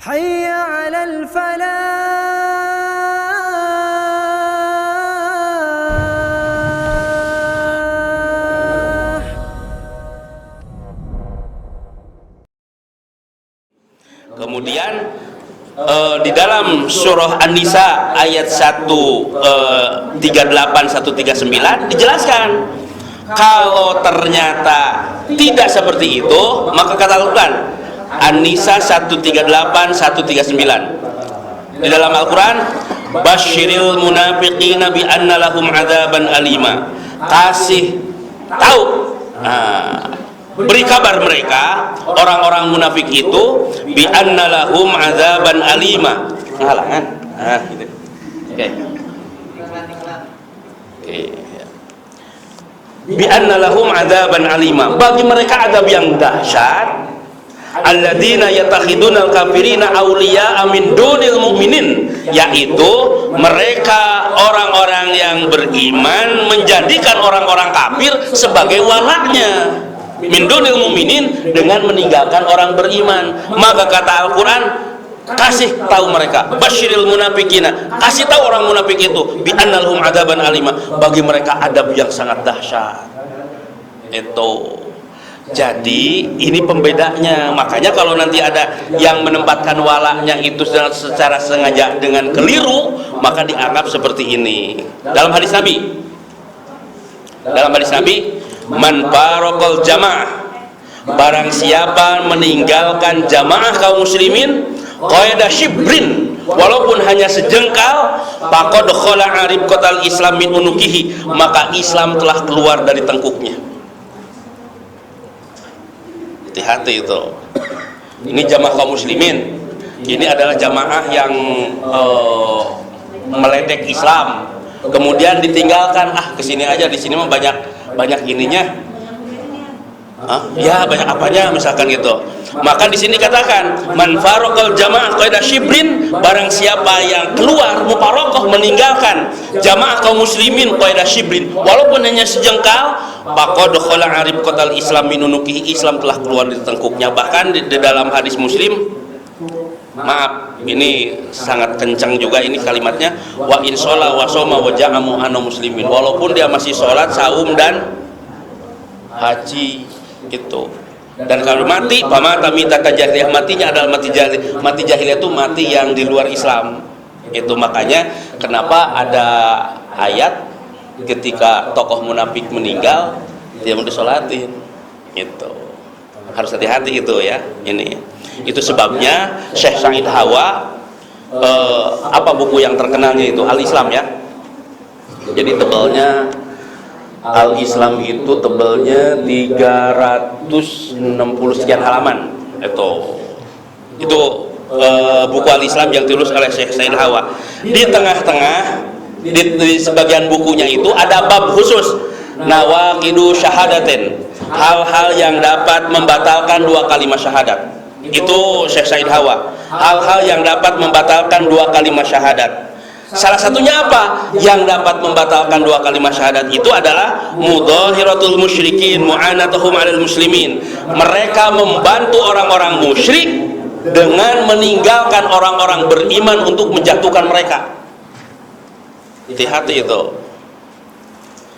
حي على الفلاح. Kemudian di dalam surah An-Nisa ayat 138 139 dijelaskan kalau ternyata tidak seperti itu, maka kata Al-Quran An-Nisa 138 139 di dalam Al-Quran, basyiril munafiqina bi anna lahum adzaban alima, kasih tahu, beri kabar mereka orang-orang munafik itu bi anna lahum adzaban alima, halangan gitu. Oke. Bi anna lahum adzaban alima, bagi mereka adab yang dahsyat. Alladzina yatakhidunal kafirina awliya'a min dunil mu'minin, yaitu mereka orang-orang yang beriman menjadikan orang-orang kafir sebagai walaknya. Min dunil mu'minin, dengan meninggalkan orang beriman. Maka kata Al-Quran, kasih tahu mereka, basyiril munafikina, kasih tahu orang munafik itu bi annalhum adzaban alima, bagi mereka adab yang sangat dahsyat. Itu jadi ini pembedanya. Makanya kalau nanti ada yang menempatkan walaknya itu secara sengaja dengan keliru, maka dianggap seperti ini. Dalam hadis Nabi, man faraqal jamaah, barang siapa meninggalkan jamaah kaum muslimin qaida shibrin, walaupun hanya sejengkal, faqad khala aribqatal islam min unukihi, maka Islam telah keluar dari tengkuknya. Hati-hati itu. Ini jamaah kaum muslimin. Ini adalah jamaah yang meledek Islam. Kemudian ditinggalkan, kesini aja, di sini mah banyak ininya. Ya banyak apanya misalkan gitu. Maka di sini katakan man faraqal jamaah qaida shibrin, barang siapa yang keluar mufaroqah, meninggalkan jamaah kaum muslimin qaida shibrin, walaupun hanya sejengkal, faqad khala aribqatal islam min unukihi, Islam telah keluar dari tengkuknya. Bahkan di dalam hadis Muslim, maaf ini sangat kencang juga ini kalimatnya, wa in sholla wa shoma wa ja'amu ana muslimin, walaupun dia masih sholat, saum dan haji itu. Dan kalau mati, pamata mitatan jahiliyah, matinya adalah mati jahiliyah. Mati jahiliyah itu mati yang di luar Islam. Itu makanya kenapa ada ayat ketika tokoh munafik meninggal dia mau disolatin. Itu harus hati-hati itu ya. Ini itu sebabnya Syekh Said Hawa, apa buku yang terkenalnya itu Al-Islam ya. Jadi tebalnya Al-Islam itu tebelnya 360 sekian halaman. Itu buku Al-Islam yang ditulis oleh Syekh Said Hawa. Di tengah-tengah di sebagian bukunya itu ada bab khusus nawaqidu syahadatin, hal-hal yang dapat membatalkan dua kalimat syahadat. Itu Syekh Said Hawa, hal-hal yang dapat membatalkan dua kalimat syahadat. Salah satunya apa yang dapat membatalkan dua kalimat syahadat itu adalah mudhahiratul musyrikin mu'anatuhum 'alal muslimin, mereka membantu orang-orang musyrik dengan meninggalkan orang-orang beriman untuk menjatuhkan mereka. Hati-hati itu.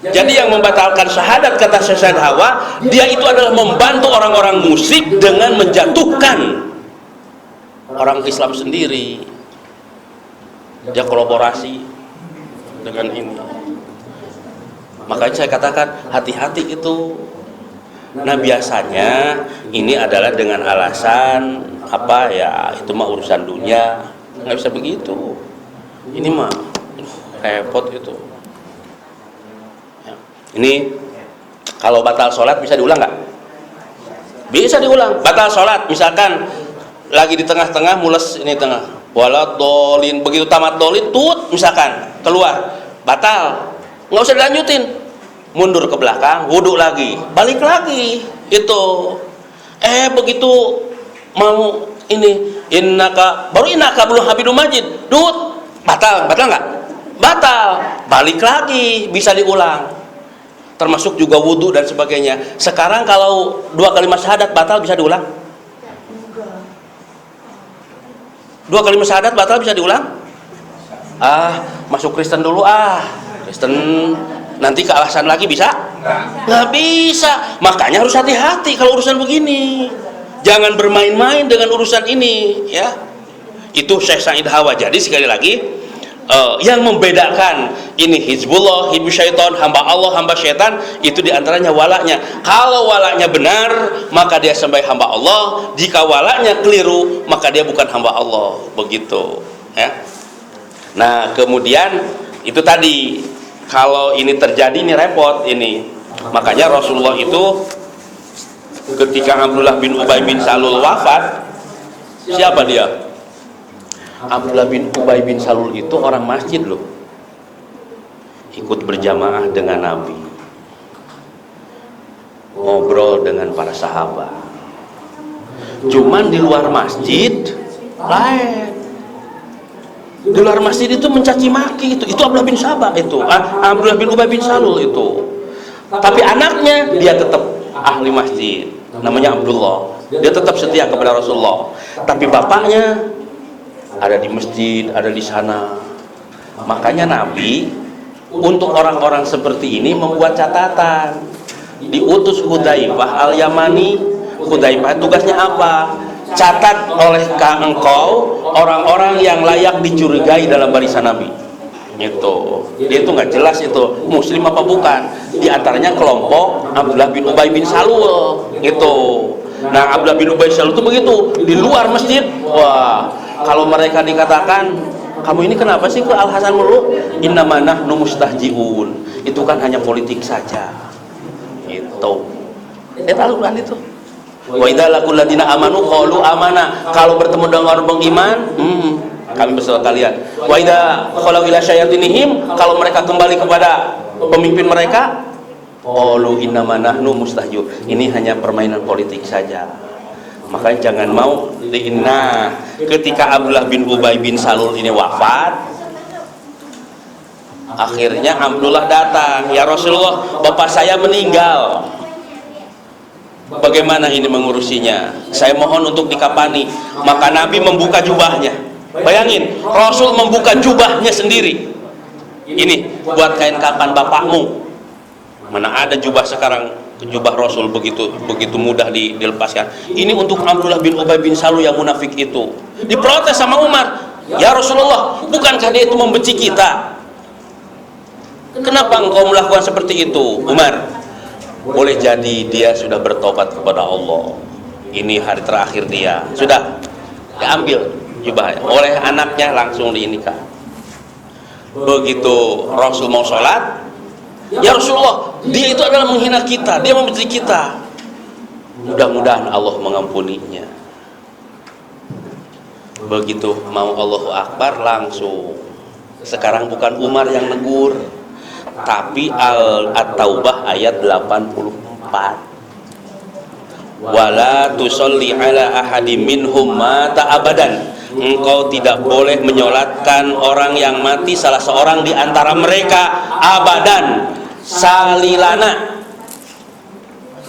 Jadi yang membatalkan syahadat, kata Syekh Said Hawa, dia itu adalah membantu orang-orang musyrik dengan menjatuhkan orang Islam sendiri. Dia kolaborasi dengan ini. Makanya saya katakan hati-hati itu. Nah biasanya ini adalah dengan alasan apa ya, itu mah urusan dunia, nggak bisa begitu. Ini mah repot itu. Ya. Ini kalau batal sholat bisa diulang nggak? Bisa diulang. Batal sholat misalkan lagi di tengah-tengah mules, ini tengah walat dolin, begitu tamat dolin tut misalkan keluar, batal, nggak usah dilanjutin, mundur ke belakang, wudhu lagi, balik lagi itu. Begitu mau ini baru innaka belum habidum majid, tut batal nggak? Batal, balik lagi, bisa diulang. Termasuk juga wudhu dan sebagainya. Sekarang kalau dua kalimat syahadat batal bisa diulang? 2 kalimat syahadat batal bisa diulang? Masuk Kristen dulu Kristen, nanti ke alasan lagi bisa? Nggak bisa. Makanya harus hati-hati kalau urusan begini. Jangan bermain-main dengan urusan ini, ya. Itu Syekh Said Hawa. Jadi sekali lagi, yang membedakan ini Hizbullah, Hizbul Syaitan, hamba Allah, hamba syaitan, itu diantaranya walaknya. Kalau walaknya benar, maka dia sampai hamba Allah. Jika walaknya keliru, maka dia bukan hamba Allah. Begitu, ya. Nah, kemudian itu tadi, kalau ini terjadi ini repot ini. Makanya Rasulullah itu ketika Abdullah bin Ubay bin Salul wafat, siapa dia? Abdullah bin Ubay bin Salul itu orang masjid loh, ikut berjamaah dengan Nabi, ngobrol dengan para sahabat. Cuman di luar masjid lain. Di luar masjid itu mencaci maki, itu Abdullah bin Sabah itu, Abdullah bin Ubay bin Salul itu. Tapi anaknya dia tetap ahli masjid, namanya Abdullah. Dia tetap setia kepada Rasulullah. Tapi bapaknya ada di masjid, ada di sana. Makanya Nabi untuk orang-orang seperti ini membuat catatan. Diutus Hudzaifah al-Yamani. Hudzaifah tugasnya apa? Catat oleh engkau orang-orang yang layak dicurigai dalam barisan Nabi. Itu dia itu nggak jelas itu muslim apa bukan. Di antaranya kelompok Abdullah bin Ubay bin Salul itu. Nah, Abdullah bin Ubay bin Salul itu begitu di luar masjid. Wah, kalau mereka dikatakan, kamu ini kenapa sih ke Al Hasan mulu? Innama nahnu mustahjiun. Itu kan hanya politik saja. Itu. Al-Quran itu. Wa idza laqul ladina amanu qalu amana. Kalau bertemu dengan orang beriman, kami bersama kalian. Wa idza khalu ila syayatinihim, kalau mereka kembali kepada pemimpin mereka, qalu innama nahnu mustahjiun. Ini hanya permainan politik saja. Makanya jangan mau diinna. Ketika Abdullah bin Ubay bin Salul ini wafat, akhirnya Abdullah datang, ya Rasulullah, bapak saya meninggal. Bagaimana ini mengurusinya? Saya mohon untuk dikafani. Maka Nabi membuka jubahnya. Bayangin, Rasul membuka jubahnya sendiri. Ini buat kain kafan bapakmu. Mana ada jubah sekarang, jubah Rasul begitu mudah dilepaskan. Ini untuk Abdullah bin Ubay bin Salul yang munafik itu. Diprotes sama Umar. Ya Rasulullah, bukankah dia itu membenci kita? Kenapa engkau melakukan seperti itu, Umar? Boleh jadi dia sudah bertobat kepada Allah. Ini hari terakhir dia. Sudah diambil jubahnya oleh anaknya, langsung dinikah. Begitu Rasul mau sholat, ya Rasulullah, dia itu adalah menghina kita, dia membenci kita. Mudah-mudahan Allah mengampuninya. Begitu mau Allahu Akbar, langsung. Sekarang bukan Umar yang negur, tapi At-Taubah ayat 84. Wala tusolli ala ahadim minhum mata abadan. Engkau tidak boleh menyolatkan orang yang mati, salah seorang di antara mereka, abadan, salilana,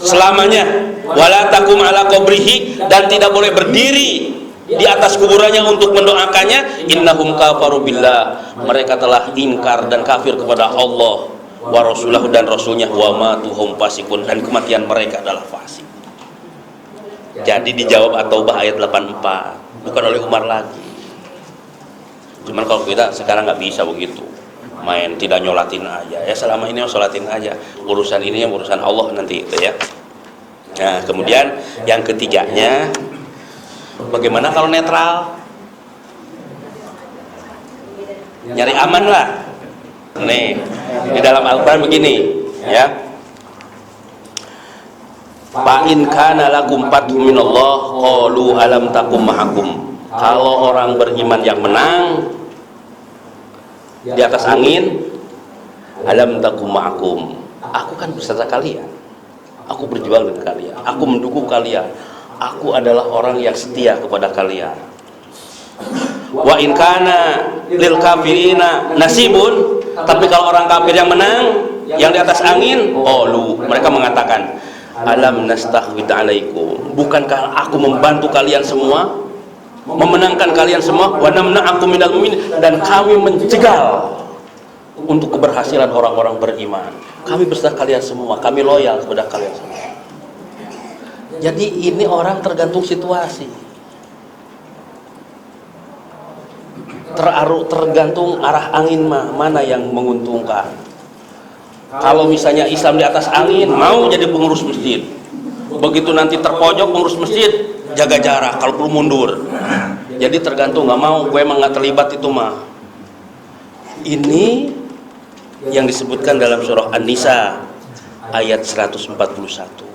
selamanya. Wala takum ala qabrihi, dan tidak boleh berdiri di atas kuburannya untuk mendoakannya. Innahum kafaru billah, mereka telah ingkar dan kafir kepada Allah wa rasulahu, dan rasulnya, wa matuhum fasikun, dan kematian mereka adalah fasik. Jadi dijawab At-Taubah ayat 84, bukan oleh Umar lagi. Cuman kalau kita sekarang nggak bisa begitu, main tidak nyolatin aja ya, selama ini sholatin aja, urusan ini yang urusan Allah nanti itu ya. Nah, kemudian yang ketiganya, bagaimana kalau netral? Nyari aman lah. Nih, di dalam Al-Quran begini ya. Fa in kana lakum fathun minallah qalu alam takum ma'akum. Kalau orang beriman yang menang di atas angin, alam takum ma'akum. Aku kan beserta kalian. Aku berjuang dengan kalian. Aku mendukung kalian. Aku adalah orang yang setia kepada kalian. Wa in kana lil kafirina nasibun. Tapi kalau orang kafir yang menang, yang di atas angin, mereka mengatakan, alam nastahwid alaikum, bukankah aku membantu kalian semua? memenangkan kalian semua, wa namna'akum minal mu'minin, dan kami mencegal untuk keberhasilan orang-orang beriman. Kami beserta kalian semua, kami loyal kepada kalian semua. Jadi ini orang tergantung situasi, tergantung arah angin mana yang menguntungkan. Kalau misalnya Islam di atas angin, mau jadi pengurus masjid. Begitu nanti terpojok pengurus masjid, jaga jarak, kalau perlu mundur. Jadi tergantung, nggak mau, gue emang nggak terlibat itu mah. Ini yang disebutkan dalam surah An-Nisa ayat 141.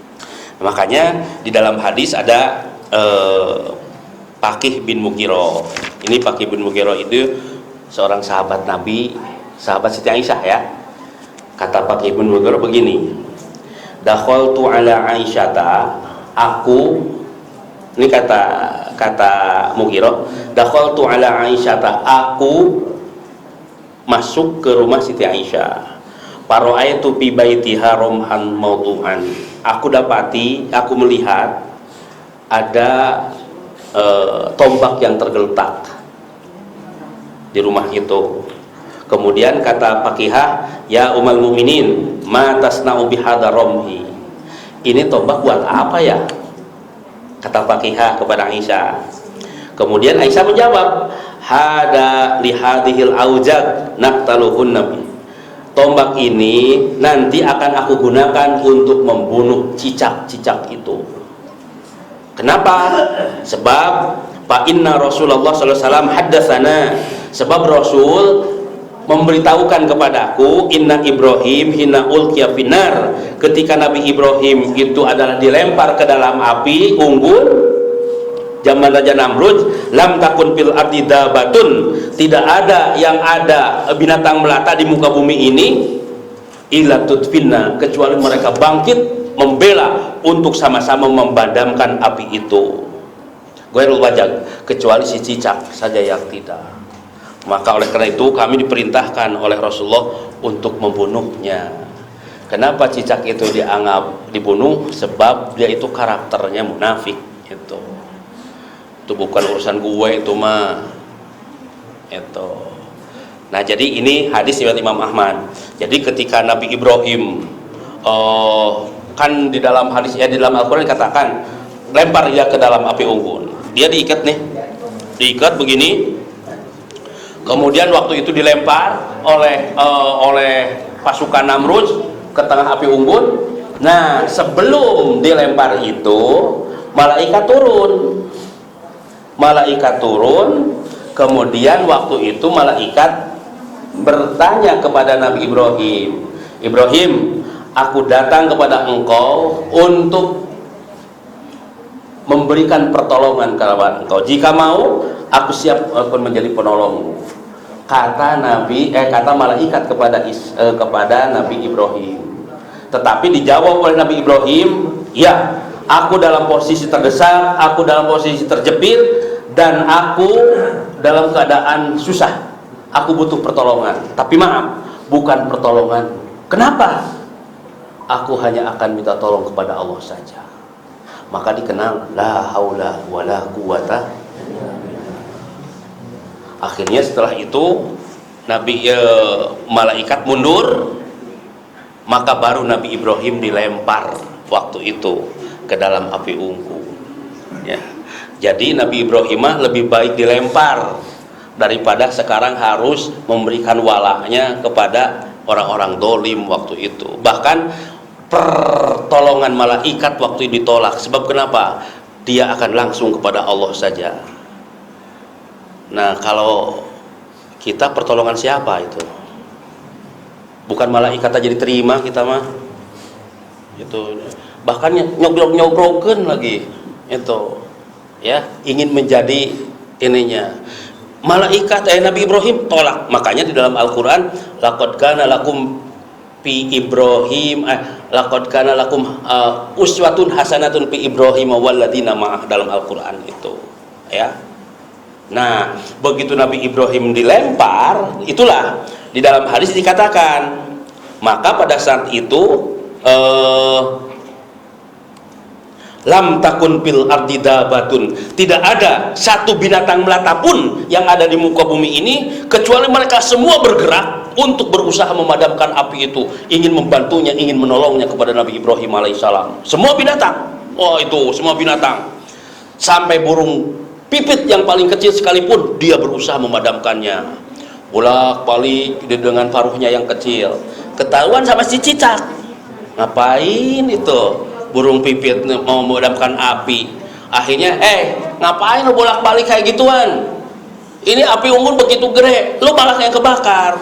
Makanya di dalam hadis ada Pakih bin Mughirah. Ini Pakih bin Mughirah itu seorang sahabat Nabi, sahabat Siti Aisyah ya. Kata Pakih bin Mughirah begini, dakhaltu ala Aisyata, aku, ini kata Mughirah, dakhaltu ala Aisyata, aku masuk ke rumah Siti Aisyah. Paro'aitu fi baitiha romhan mawdu'an. Aku melihat ada tombak yang tergeletak di rumah itu. Kemudian kata Pakihah, ya ummul mukminin, ma tasna'u bihadza romhi. Ini tombak buat apa ya? Kata Pakihah kepada Aisyah. Kemudian Aisyah menjawab, hada lihadhil aujad naqtaluhun nabi. Tombak ini nanti akan aku gunakan untuk membunuh cicak-cicak itu. Kenapa? Sebab fa inna Rasulullah sallallahu alaihi wasallam haddatsana, sebab Rasul memberitahukan kepadaku, inna Ibrahim hina ulqiya finar, ketika Nabi Ibrahim itu adalah dilempar ke dalam api unggun zaman Raja Namrud, lam takun fil ardi dabatun, tidak ada yang ada binatang melata di muka bumi ini illa tudfinna, kecuali mereka bangkit membela untuk sama-sama memadamkan api itu. Ghairul wajad, kecuali si cicak saja yang tidak. Maka oleh karena itu kami diperintahkan oleh Rasulullah untuk membunuhnya. Kenapa cicak itu dianggap dibunuh? Sebab dia itu karakternya munafik. Itu bukan urusan gue itu mah. Itu. Nah, jadi ini hadis riwayat Imam Ahmad. Jadi ketika Nabi Ibrahim kan di dalam hadis di dalam Al-Qur'an dikatakan lempar dia ke dalam api unggun. Dia diikat nih. Diikat begini. Kemudian waktu itu dilempar oleh pasukan Namrud ke tengah api unggun. Nah, sebelum dilempar itu malaikat turun, kemudian waktu itu malaikat bertanya kepada Nabi Ibrahim, aku datang kepada engkau untuk memberikan pertolongan kepada engkau. Jika mau, aku siap akan menjadi penolongmu. Kata malaikat kepada Nabi Ibrahim. Tetapi dijawab oleh Nabi Ibrahim, ya, aku dalam posisi terdesak, aku dalam posisi terjepit, dan aku dalam keadaan susah. Aku butuh pertolongan. Tapi maaf, bukan pertolongan. Kenapa? Aku hanya akan minta tolong kepada Allah saja. Maka dikenal la haula wala quwata. Akhirnya setelah itu malaikat mundur, maka baru Nabi Ibrahim dilempar waktu itu ke dalam api unggun. Ya. Jadi Nabi Ibrahim lebih baik dilempar daripada sekarang harus memberikan walaknya kepada orang-orang dolim waktu itu. Bahkan pertolongan malaikat waktu itu ditolak. Sebab kenapa? Dia akan langsung kepada Allah saja. Nah, kalau kita pertolongan siapa itu? Bukan malaikat aja diterima kita mah. Itu bahkan nyogrok-nyogrokeun lagi itu. Ya, ingin menjadi ininya. Malaikat Nabi Ibrahim tolak. Makanya di dalam Al-Qur'an laqad kana lakum fi Ibrahim laqad kana lakum uswatun hasanatun fi Ibrahim walladzina ma'ah, dalam Al-Qur'an itu. Ya. Nah, begitu Nabi Ibrahim dilempar, itulah di dalam hadis dikatakan, maka pada saat itu lam takun fil ardi dabatun, tidak ada satu binatang melata pun yang ada di muka bumi ini kecuali mereka semua bergerak untuk berusaha memadamkan api itu, ingin membantunya, ingin menolongnya kepada Nabi Ibrahim alaihissalam. Semua binatang, oh itu semua binatang, sampai burung pipit yang paling kecil sekalipun dia berusaha memadamkannya, bolak-balik dengan paruhnya yang kecil. Ketahuan sama si cicak, ngapain itu burung pipit mau memadamkan api. Akhirnya, ngapain lo bolak-balik kayak gituan, ini api unggun begitu gede, lo malah yang kebakar,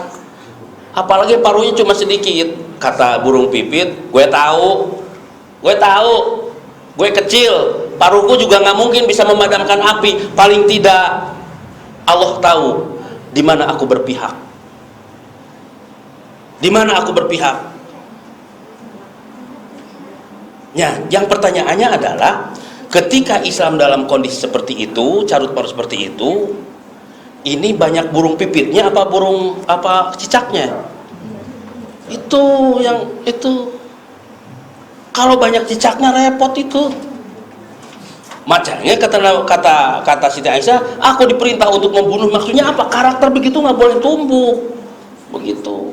apalagi paruhnya cuma sedikit. Kata burung pipit, gue tahu, gue kecil, paruhku juga nggak mungkin bisa memadamkan api, paling tidak Allah tahu di mana aku berpihak, di mana aku berpihak. Ya, yang pertanyaannya adalah ketika Islam dalam kondisi seperti itu, carut marut seperti itu, ini banyak burung pipitnya apa burung apa cicaknya? Itu yang itu. Kalau banyak cicaknya repot itu. Macamnya kata Siti Aisyah, aku diperintah untuk membunuh, maksudnya apa? Karakter begitu nggak boleh tumbuh. Begitu.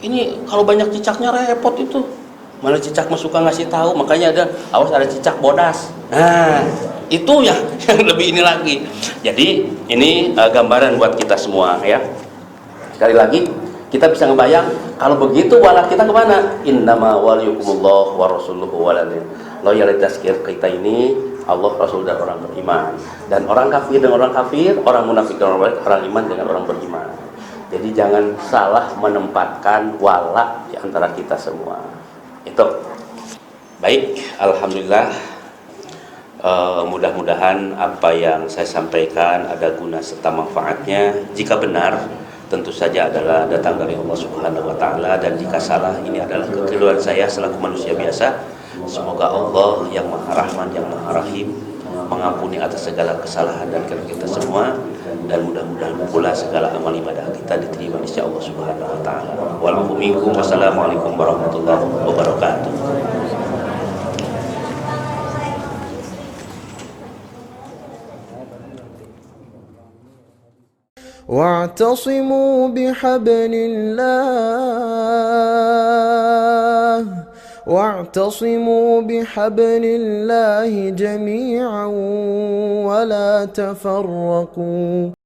Ini kalau banyak cicaknya repot itu. Mana cicak mah suka ngasih tahu, makanya awas ada cicak bodas. Nah, itu yang lebih ini lagi. Jadi ini gambaran buat kita semua ya. Sekali lagi kita bisa ngebayang kalau begitu wala kita kemana? Innama waliyukumullah wa rasuluhu waladin. Loyalitas kita ini Allah, Rasul, dan orang beriman. Dan orang kafir dengan orang kafir, orang munafik dengan orang iman dengan orang beriman. Jadi jangan salah menempatkan wala di antara kita semua. Itu baik, alhamdulillah. Mudah-mudahan apa yang saya sampaikan ada guna serta manfaatnya. Jika benar, tentu saja adalah datang dari Allah Subhanahu wa taala, dan jika salah ini adalah kekeliruan saya selaku manusia biasa. Semoga Allah yang Maha Rahman, yang Maha Rahim mengampuni atas segala kesalahan dan kita semua, dan mudah-mudahan pula segala amal ibadah kita diterima insya Allah Subhanahu wa taala. Wassalamualaikum warahmatullahi wabarakatuh. واعتصموا بحبل الله جميعا ولا تفرقوا